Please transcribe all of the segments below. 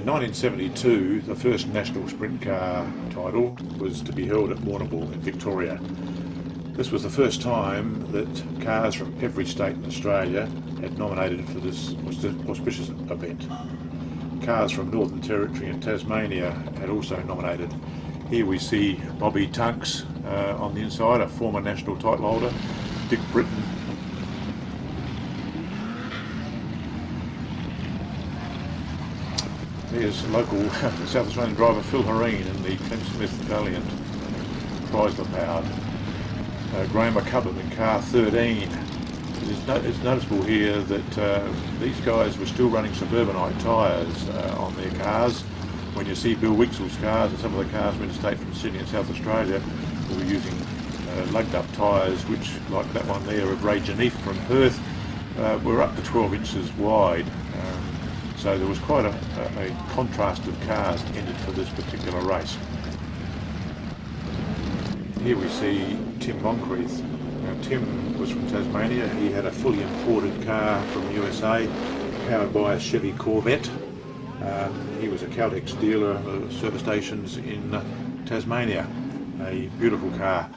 In 1972, the first national sprint car title was to be held at Warrnambool in Victoria. This was the first time that cars from every state in Australia had nominated for this auspicious event. Cars from Northern Territory and Tasmania had also nominated. Here we see Bobby Tunks on the inside, a former national title holder, Dick Britton. There's local South Australian driver Phil Hareen in the Clem Smith Valiant Chrysler powered. Graham McCubbin in car 13. It's noticeable here that these guys were still running suburbanite tyres on their cars. When you see Bill Wixell's cars and some of the cars interstate from Sydney and South Australia, we were using lugged up tyres, which, like that one there of Ray Janif from Perth, were up to 12 inches wide. So there was quite a contrast of cars entered for this particular race. Here we see Tim Moncrief. Now Tim was from Tasmania. He had a fully imported car from USA, powered by a Chevy Corvette. He was a Caltex dealer at service stations in Tasmania. A beautiful car.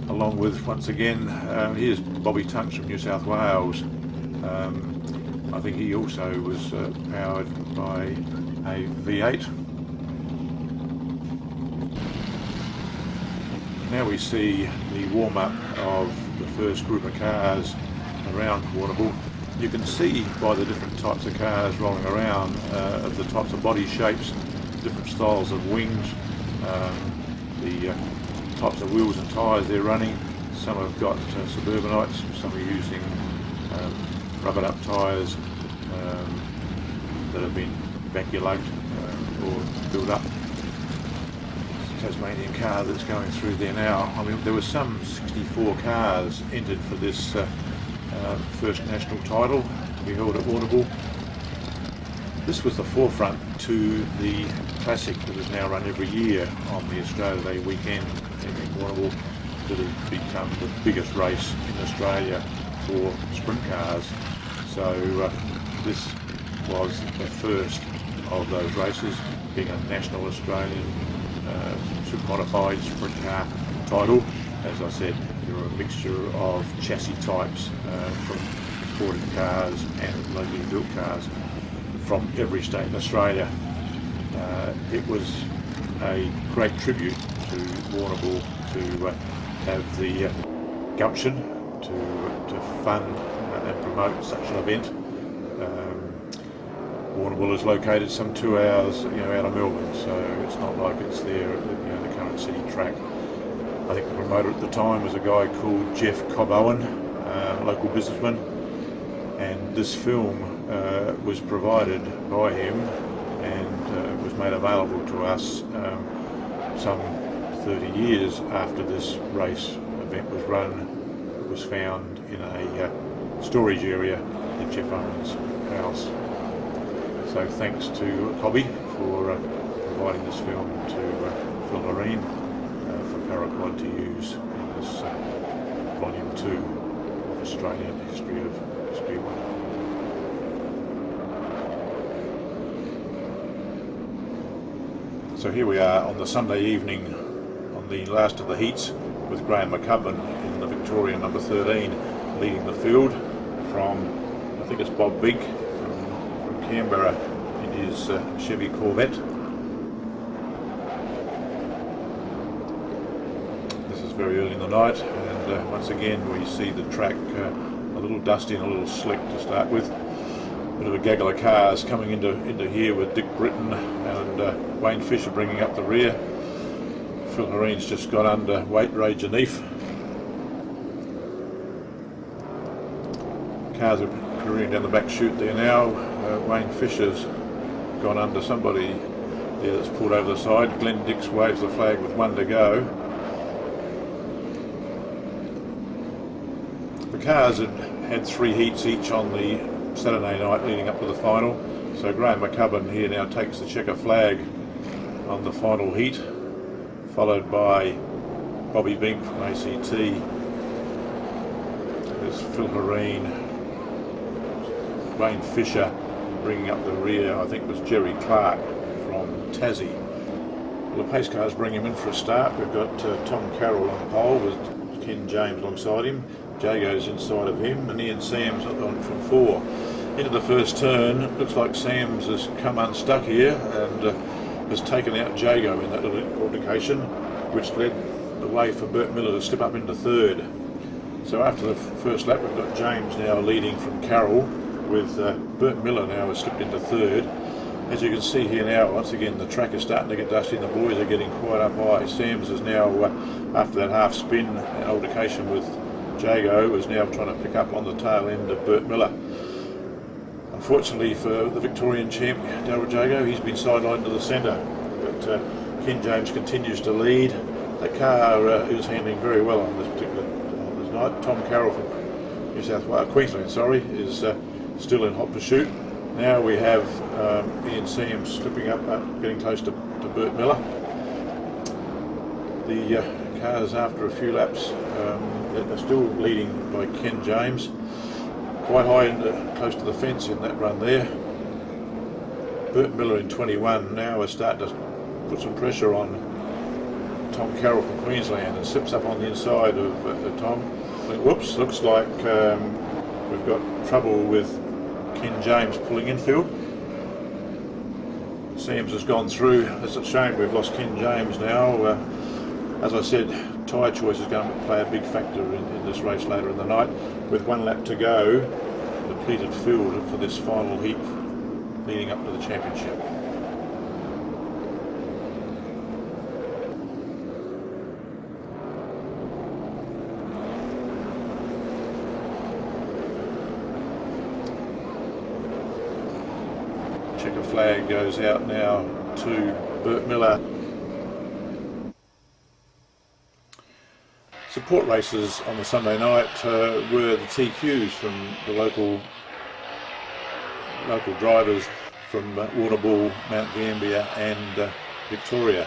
Along with, once again, here's Bobby Tunks from New South Wales. I think he also was powered by a V8. Now we see the warm-up of the first group of cars around Warrnambool. You can see by the different types of cars rolling around of the types of body shapes, different styles of wings, the types of wheels and tyres they're running. Some have got suburbanites, some are using rubbered up tyres that have been vacuumed or built up. Tasmanian car that's going through there now. I mean, there were some 64 cars entered for this first national title to be held at Warrnambool. This was the forefront to the classic that is now run every year on the Australia Day weekend in Warrnambool, that has become the biggest race in Australia for sprint cars. So this was the first of those races, being a national Australian super modified sprint car title. As I said, there were a mixture of chassis types from imported cars and locally built cars from every state in Australia. It was a great tribute to Warrnambool to have the gumption to fund and promote such an event. Warrnambool is located some 2 hours, out of Melbourne, so it's not like it's there at the current city track. I think the promoter at the time was a guy called Jeff Cobb-Owen, a local businessman, and this film was provided by him and was made available to us some 30 years after this race event was run. It was found in a storage area in Jeff Owen's house. So thanks to Cobby for providing this film to Phil Hareen for Paraquad to use in this Volume 2 of Australian History of Speedway. So here we are on the Sunday evening on the last of the heats with Graham McCubbin in the Victoria number 13 leading the field from, I think it's Bob Big from Canberra in his Chevy Corvette. This is very early in the night, and once again we see the track a little dusty and a little slick to start with. Bit of a gaggle of cars coming into here with Dick Britton and Wayne Fisher bringing up the rear. Phil Hareen's just got under weight Ray Janif. Cars are careering down the back chute there now. Wayne Fisher's gone under somebody there that's pulled over the side. Glenn Dix waves the flag with 1 to go. The cars had 3 heats each on the Saturday night leading up to the final. So Graham McCubbin here now takes the checker flag on the final heat, followed by Bobby Bink from ACT. There's Phil Hareen, Wayne Fisher bringing up the rear. I think it was Jerry Clark from Tassie. Well, the pace cars bring him in for a start. We've got Tom Carroll on pole with Ken James alongside him. Jago's inside of him, and Ian Sams on from 4. Into the first turn, looks like Sams has come unstuck here and has taken out Jago in that little altercation, which led the way for Bert Miller to slip up into 3rd. So after the first lap, we've got James now leading from Carroll, with Bert Miller now has slipped into 3rd. As you can see here now, once again the track is starting to get dusty and the boys are getting quite up high. Sams is now, after that half spin and altercation with Jago, is now trying to pick up on the tail end of Bert Miller. Unfortunately for the Victorian champ, Darryl Jago, he's been sidelined to the centre. But Ken James continues to lead. The car is handling very well on this night. Tom Carroll from New South Wales, Queensland, is still in hot pursuit. Now we have Ian Sams slipping up, getting close to Bert Miller. The cars, after a few laps, are still leading by Ken James. Quite high and close to the fence in that run there. Bert Miller in 21 now is starting to put some pressure on Tom Carroll from Queensland and slips up on the inside of Tom. Whoops, looks like we've got trouble with Ken James pulling infield. Sams has gone through. It's a shame we've lost Ken James now. As I said, tyre choice is going to play a big factor in this race later in the night. With 1 lap to go, depleted field for this final heat leading up to the championship. Checker flag goes out now to Bert Miller. Support races on the Sunday night were the TQs from the local drivers from Warrnambool, Mount Gambier and Victoria.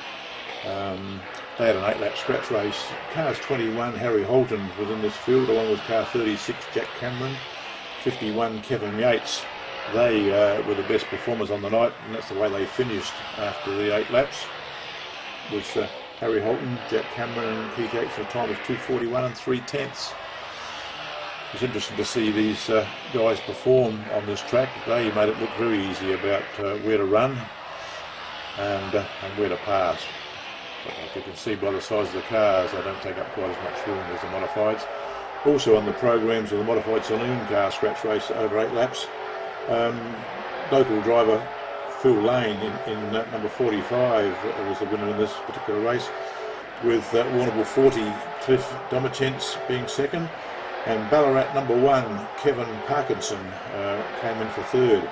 They had an 8-lap scratch race. Cars 21, Harry Holton was in this field, along with car 36, Jack Cameron, 51, Kevin Yates. They were the best performers on the night, and that's the way they finished after the 8 laps. Was Harry Holton, Jack Cameron and Keith Yates. The time was 2:41 and 3/10. It's interesting to see these guys perform on this track. They made it look very easy about where to run and where to pass. But like you can see by the size of the cars, they don't take up quite as much room as the modifieds. Also on the programs of the modified saloon car scratch race over 8 laps, local driver Phil Lane in number 45 was the winner in this particular race, with Warrnambool 40 Cliff Domachence being second, and Ballarat number 1 Kevin Parkinson came in for 3rd.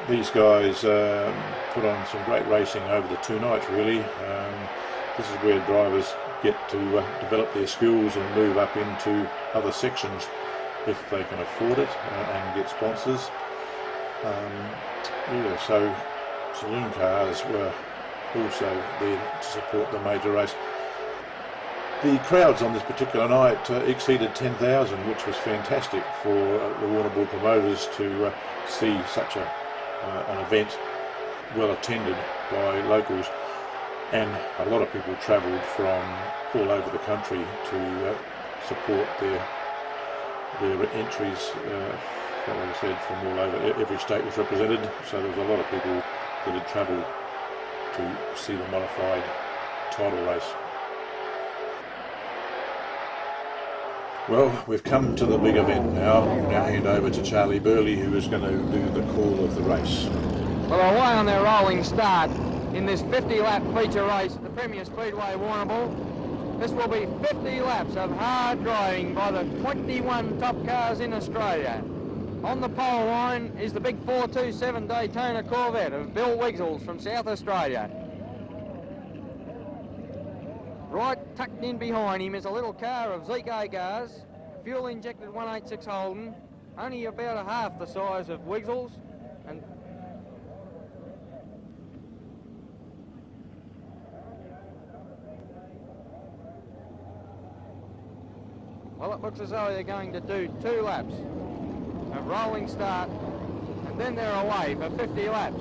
These guys put on some great racing over the 2 nights really. This is where drivers get to develop their skills and move up into other sections if they can afford it and get sponsors. So saloon cars were also there to support the major race. The crowds on this particular night exceeded 10,000, which was fantastic for the Warrnambool promoters to see such an event well attended by locals. And a lot of people travelled from all over the country to support their entries. Like I said, from all over, every state was represented, so there was a lot of people that had travelled to see the modified title race. Well, we've come to the big event now. I'll now hand over to Charlie Burley, who is going to do the call of the race. Well, away on their rolling start in this 50-lap feature race at the Premier Speedway Warrnambool. This will be 50 laps of hard driving by the 21 top cars in Australia. On the pole line is the big 427 Daytona Corvette of Bill Wigsels from South Australia. Right tucked in behind him is a little car of Zeke Agar's, fuel-injected 186 Holden, only about a half the size of Wigsels, and well, it looks as though they're going to do 2 laps of rolling start, and then they're away for 50 laps.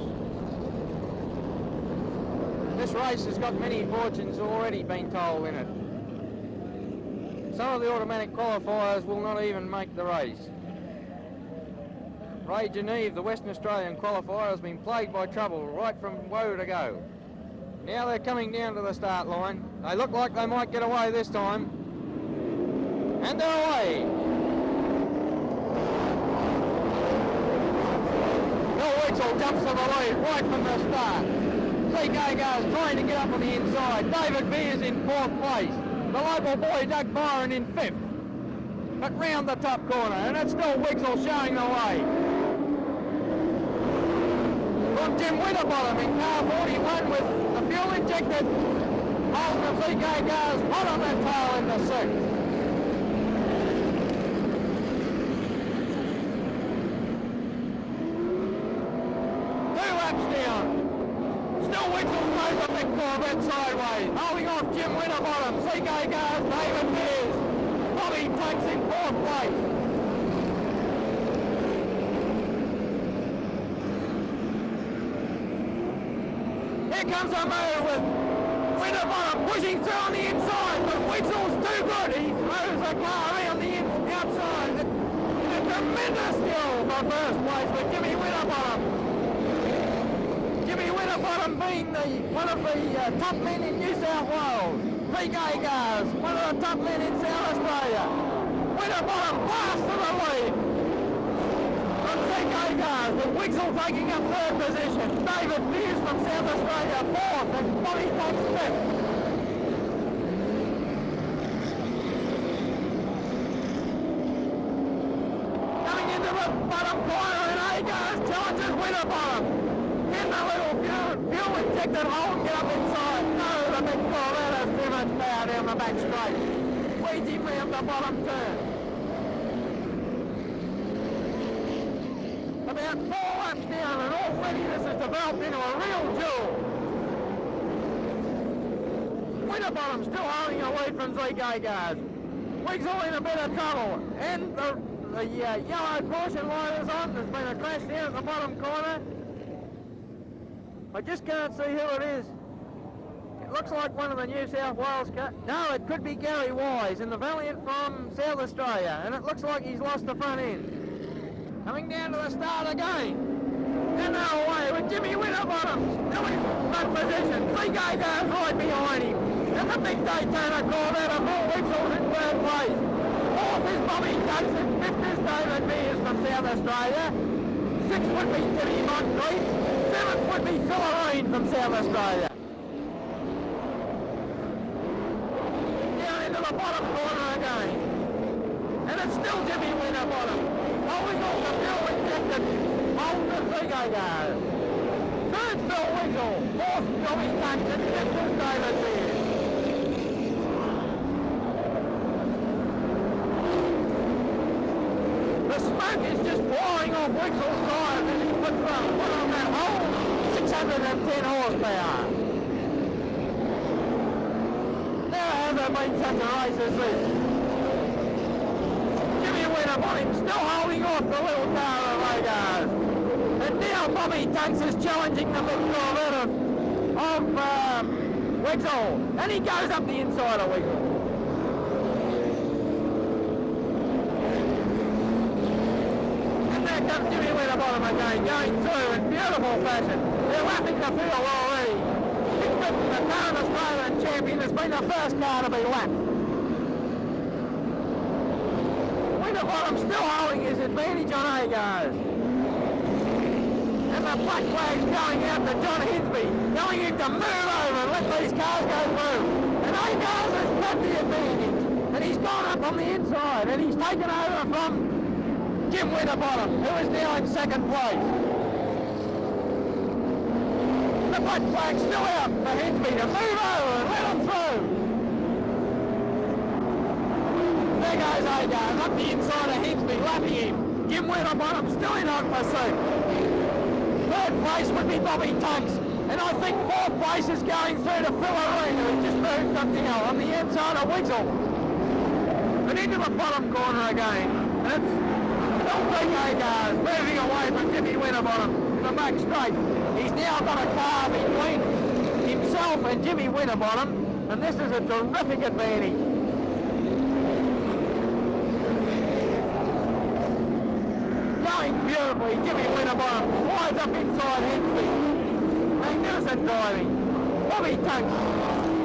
This race has got many fortunes already been told in it. Some of the automatic qualifiers will not even make the race. Ray Geneve, the Western Australian qualifier, has been plagued by trouble right from woe to go. Now they're coming down to the start line. They look like they might get away this time. And they're away. Bill Wixell jumps to the lead right from the start. CK Gar's trying to get up on the inside. David Beers in 4th place. The local boy Doug Byron in 5th. But round the top corner, and it's still Wixell showing the way. From Jim Winterbottom in car 41 with the fuel injected, holding the CK Gar's hot on their tail in the 6th. 2 laps down. Still Wixell throws the big Corvette sideways, holding off Jim Winterbottom, CK Gar's David Beers. Bobby Tunks in 4th place. Here comes a move with Winterbottom pushing through on the inside, but Wixell's too good. He throws the car around the outside. A tremendous skill for 1st place with Jimmy Winterbottom. Jimmy Winterbottom being one of the top men in New South Wales. CK Gar's one of the top men in South Australia. Winterbottom blasts to the lead from CK Gar's, with Wixell taking up 3rd position. David Beers from South Australia 4th, and Bobby Tunks 5th. Coming into the bottom corner, and Agars challenges Winterbottom. In the little fuel injected hole, get up inside. No, the big Corvette has too much power down the back straight. Leads him round the bottom turn. About 4 laps down, and already this has developed into a real duel. Winterbottom still holding a lead from CK Gar's. Wixell in a bit of trouble, and the yellow caution light is on. There's been a crash down at the bottom corner. I just can't see who it is. It looks like one of the New South Wales cars. No, it could be Gary Wise in the Valiant from South Australia, and it looks like he's lost the front end. Coming down to the start again. And they're away with Jimmy Winterbottom still in front position. CK Gar's right behind him. And the big Daytona Corvette of Bill Wixell's in 3rd place. 4th is Bobby Tunks, and 5th is David Beers from South Australia. 6th would be Jimmy Moncrief. 7th would be Phil Arene from South Australia. Down into the bottom corner again. And it's still Jimmy Winterbottom. Holding off the fuel injected, holding the CK Gar's. 3rd's Bill Wixell. 4th Bobby Tunks, and 5th is David Beers. The smoke is just blowing off Wixell's tyres as he puts the foot on that whole 610 horsepower. Never has there been such a race as this. Jimmy Winterbottom still holding off the little car of Agars. And now Bobby Tunks is challenging the big Corvette of Wixell. And he goes up the inside of Wixell. Comes Jimmy Winterbottom again, going through in beautiful fashion. They're lapping the field already. He's been the current Australian champion. Has been the first car to be lapped. Winterbottom still holding his advantage on Agars. And the black flag's going out to John Hinsby, telling him to move over and let these cars go through. And Agars has got the advantage. And he's gone up on the inside, and he's taken over from Jim Winterbottom, who is now in 2nd place. The black flag's still out for Hinsby to move over and let him through. There goes Agars up the inside of Hinsby, lapping him. Jim Winterbottom still in hot pursuit. 3rd place would be Bobby Tunks, and I think 4th place is going through to Phil Arene, who just moved up the hill on the inside of Wixell. But into the bottom corner again, and it's CK Gar's moving away from Jimmy Winterbottom to the back straight. He's now got a car between himself myself and Jimmy Winterbottom, and this is a terrific advantage. Going beautifully, Jimmy Winterbottom flies up inside Hensley. Magnificent driving. Bobby Tunks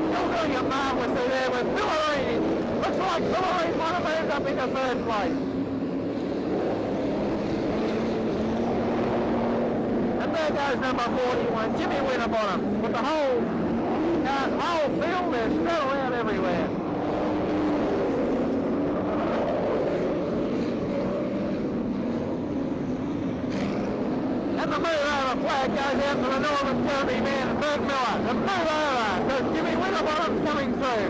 still doing it marvellously there with Villarine. Looks like Villarine might have moved up into third place. And there goes number 41, Jimmy Winterbottom, with the whole field is spread around everywhere. And the move over flag goes out to the Northern Territory man, Bert Miller. The move over, because Jimmy Winterbottom's coming through,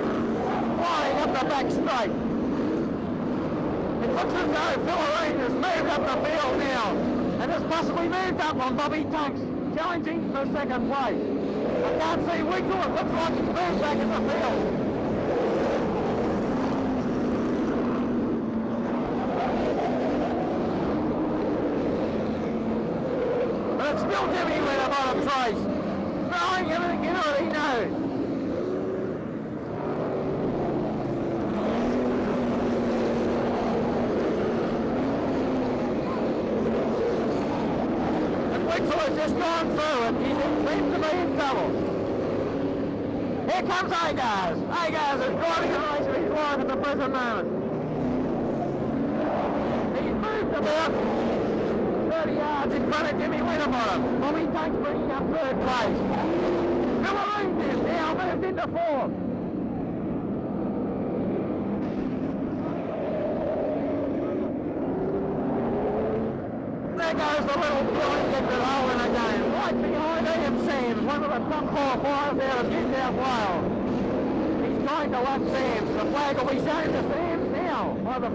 flying up the back straight. It looks as though Villarine has moved up the field now, and has possibly moved up on Bobby Tunks, challenging for second place. I can't see Wiggle, it looks like he's moved back in the field. But it's still Jimmy Winterbottom's race, throwing everything into it he knows. Has just gone through and he seems to be in trouble. Here comes Agars. Agars is driving the race of his life at the present moment. He's moved about 30 yards in front of Jimmy Winterbottom. Bobby Tunks bringing up third place. Villarine is now moved into fourth. There goes the little Billy gets it rolling again. Right behind Ian Sams, one of the top 4 flyers out of New South Wales. He's trying to lap Sams. The flag will be shown to Sams now by the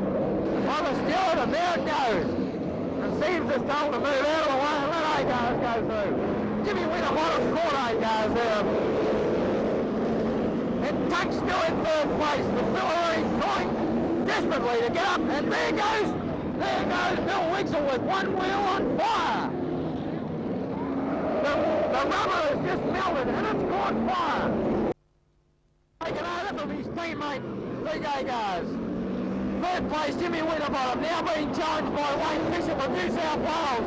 steward, and there it goes. And Sams is told to move out of the way and let Agars go through. Jimmy Winterbottom caught Agars there. And Tunks still in third place. The Villarine trying desperately to get up, and there goes Bill Wiggle with one wheel on fire. The rubber has just melted and it's caught fire. Taken over from his teammate, Big Agars. Third place, Jimmy Winterbottom, now being challenged by Wayne Fisher from New South Wales,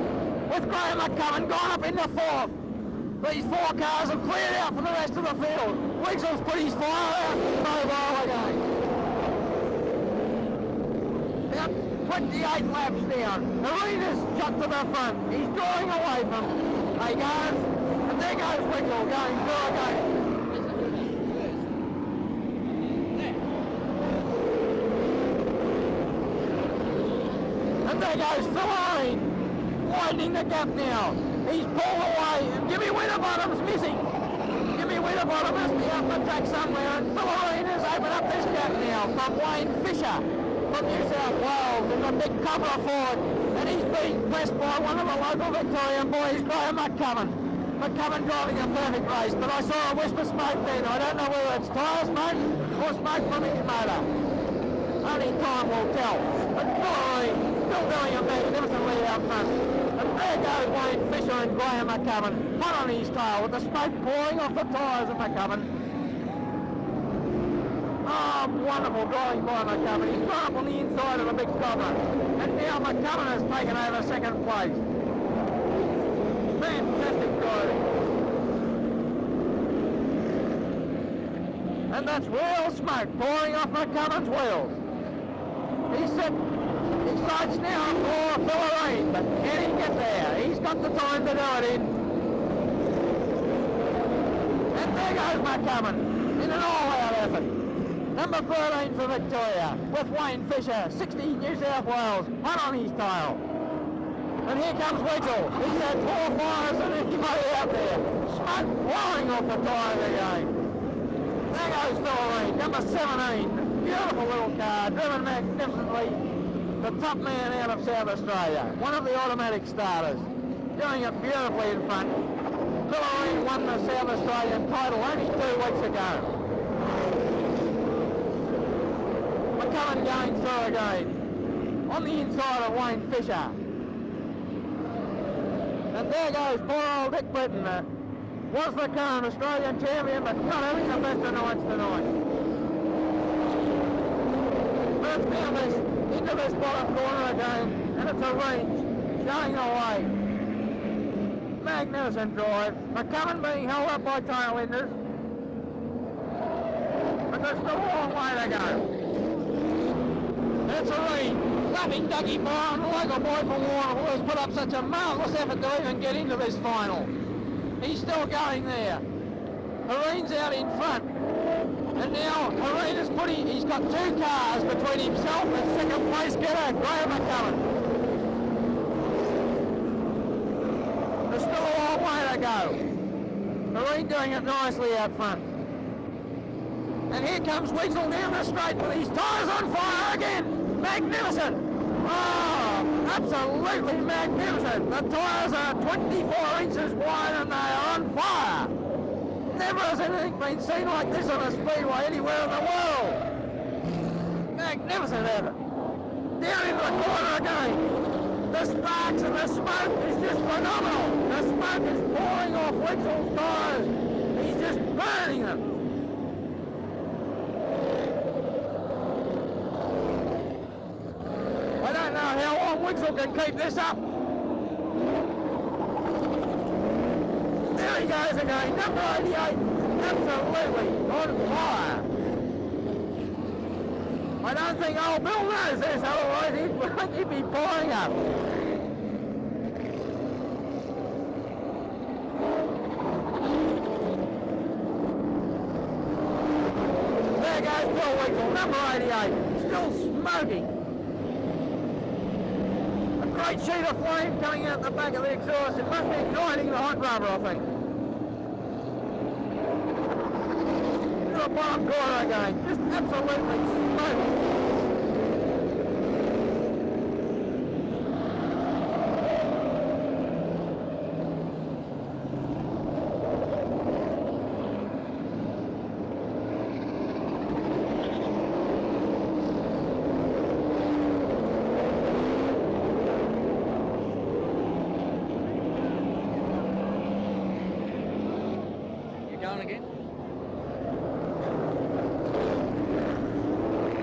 with Graham McCubbin gone up into fourth. These 4 cars have cleared out from the rest of the field. Wiggles put his fire out, mobile again. 28 laps down. Arena's shot to the front. He's drawing away from Agars. And there goes Wiggle going through again. And there goes Villarine, widening the gap now. He's pulled away and Jimmy Winterbottom's missing. Jimmy Winterbottom has to be up the track somewhere, and Villarine has opened up this gap now from Wayne Fisher from New South Wales in the big Cobra Ford, and he's being pressed by one of the local Victorian boys, Graham McCubbin. McCubbin driving a perfect race, but I saw a wisp of smoke then. I don't know whether it's tyre smoke or smoke from his motor. Only time will tell. But Villarine still doing a magnificent lead out front. And there goes Wayne Fisher and Graham McCubbin, hot on his tail with the smoke pouring off the tyres of McCubbin. Oh, wonderful driving by McCubbin. He's gone up on the inside of the big Cobra. And now McCubbin has taken over second place. Fantastic driving. And that's real smoke pouring off McCubbin's wheels. He sights now for Villarine, but can he get there? He's got the time to do it in. And there goes McCubbin in an all-out effort. Number 13 for Victoria, with Wayne Fisher, 60 New South Wales, hot on his tail. And here comes Wiggle. He's had 4 fires and anybody out there. Smoke blowing off the tyres again. There goes Villarine, number 17. Beautiful little car, driven magnificently. The top man out of South Australia. One of the automatic starters. Doing it beautifully in front. Villarine won the South Australian title only 2 weeks ago. McCubbin going through again. On the inside of Wayne Fisher. And there goes poor old Dick Britton. was the current Australian champion, but not having the best of nights tonight. First down this, into this bottom corner again, and it's a range, showing away. Magnificent drive. McMan being held up by tail enders. But there's still a long way to go. It's a range. Loving Dougie Brown, the local boy from Warrnambool, has put up such a marvellous effort to even get into this final. He's still going there. Hareen's out in front. And now Hareen is he's got 2 cars between himself and second place getter, Graham McMan. There's still a long way to go. Hareen doing it nicely out front. And here comes Weasel down the straight with his tyres on fire again. Magnificent. Oh, absolutely magnificent. The tyres are 24 inches wide and they are on fire. Never has anything been seen like this on a speedway anywhere in the world. Magnificent effort. Down into the corner again. The sparks and the smoke is just phenomenal. The smoke is pouring off Wigsel's tyres. He's just burning them. I don't know how long Wigzel can keep this up. There he goes again, number 88, absolutely on fire. I don't think old Bill knows this, otherwise he'd be pouring up. There goes Bill Wigzel, number 88, still smoking. Great sheet of flame coming out the back of the exhaust. It must be igniting the hot rubber, I think. To the bottom corner again, just absolutely smoking. Again.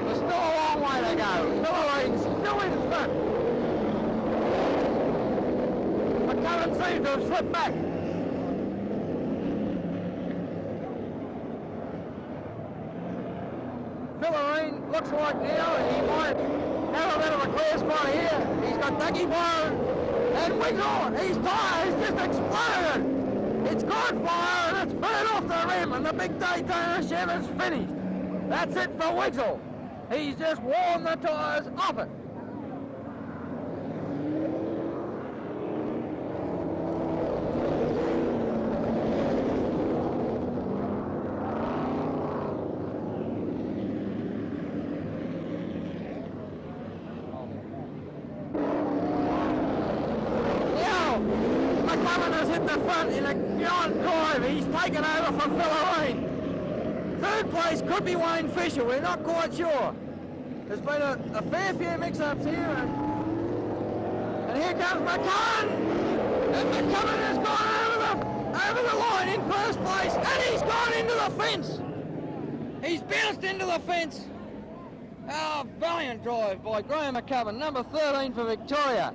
There's still a long way to go. Philoreen's still in front. McMan seems to have slipped back. Philoreen looks like now he might have a bit of a clear spot here. He's got Dougie Brown and Wigzel. His tyre has just exploded. It's caught fire and it's burned off the rim and the big Daytona Chev is finished. That's it for Wigzel. He's just worn the tyres off it. McMan has hit the front in a giant drive. He's taken over from Philoreen. Third place could be Wayne Fisher. We're not quite sure. There's been a fair few mix-ups here. And here comes McMan. And McMan has gone over the line in first place. And he's gone into the fence. He's bounced into the fence. Oh, valiant drive by Graham McMan, number 13 for Victoria.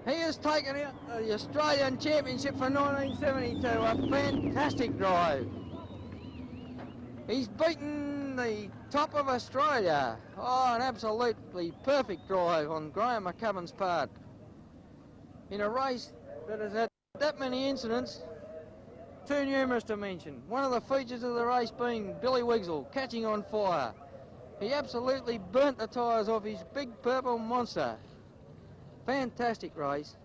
He has taken out the Australian Championship for 1972, a fantastic drive. He's beaten the top of Australia. Oh, an absolutely perfect drive on Graham McMan's part. In a race that has had that many incidents, too numerous to mention. One of the features of the race being Billy Wigzel catching on fire. He absolutely burnt the tyres off his big purple monster. Fantastic race.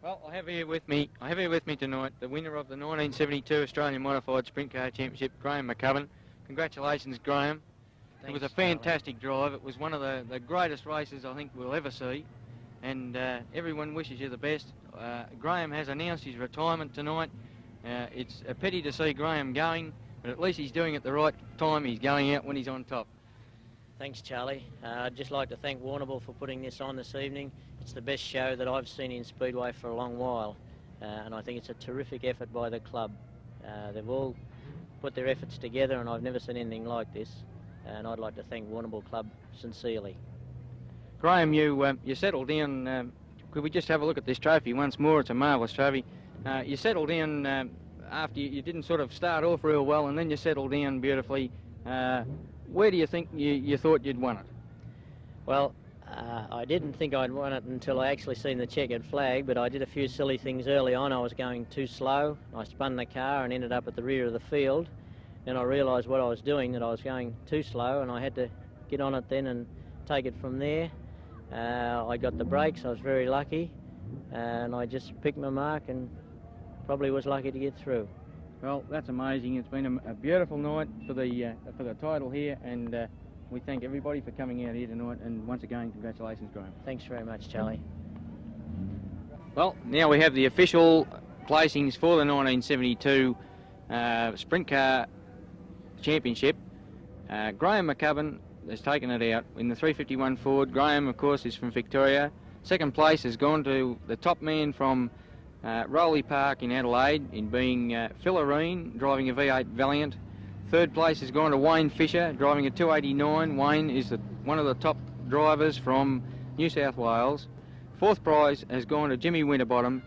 Well, I have here with me tonight the winner of the 1972 Australian Modified Sprint Car Championship, Graham McMan. Congratulations, Graham. Thanks, it was a fantastic drive. It was one of the greatest races I think we'll ever see, and everyone wishes you the best. Graham has announced his retirement tonight. It's a pity to see Graham going, but at least he's doing it the right time. He's going out when he's on top. Thanks, Charlie. I'd just like to thank Warrnambool for putting this on this evening. It's the best show that I've seen in Speedway for a long while. and I think it's a terrific effort by the club. They've all put their efforts together, and I've never seen anything like this, and I'd like to thank Warrnambool Club sincerely. Graham, you settled down. Could we just have a look at this trophy once more? It's a marvellous trophy. You settled down after you didn't sort of start off real well, and then you settled down beautifully. Where do you think you thought you'd won it? Well, I didn't think I'd won it until I actually seen the checkered flag, but I did a few silly things early on. I was going too slow. I spun the car and ended up at the rear of the field. Then I realised what I was doing, that I was going too slow, and I had to get on it then and take it from there. I got the brakes. I was very lucky, and I just picked my mark and probably was lucky to get through. Well, that's amazing. It's been a beautiful night for the title here, and we thank everybody for coming out here tonight, and once again, congratulations, Graham. Thanks very much, Charlie. Well, now we have the official placings for the 1972 Sprint Car Championship. Graham McCubbin has taken it out in the 351 Ford. Graham, of course, is from Victoria. Second place has gone to the top man from Rowley Park in Adelaide, in being Phil Areen, driving a V8 Valiant. Third place has gone to Wayne Fisher, driving a 289. Wayne is one of the top drivers from New South Wales. Fourth prize has gone to Jimmy Winterbottom,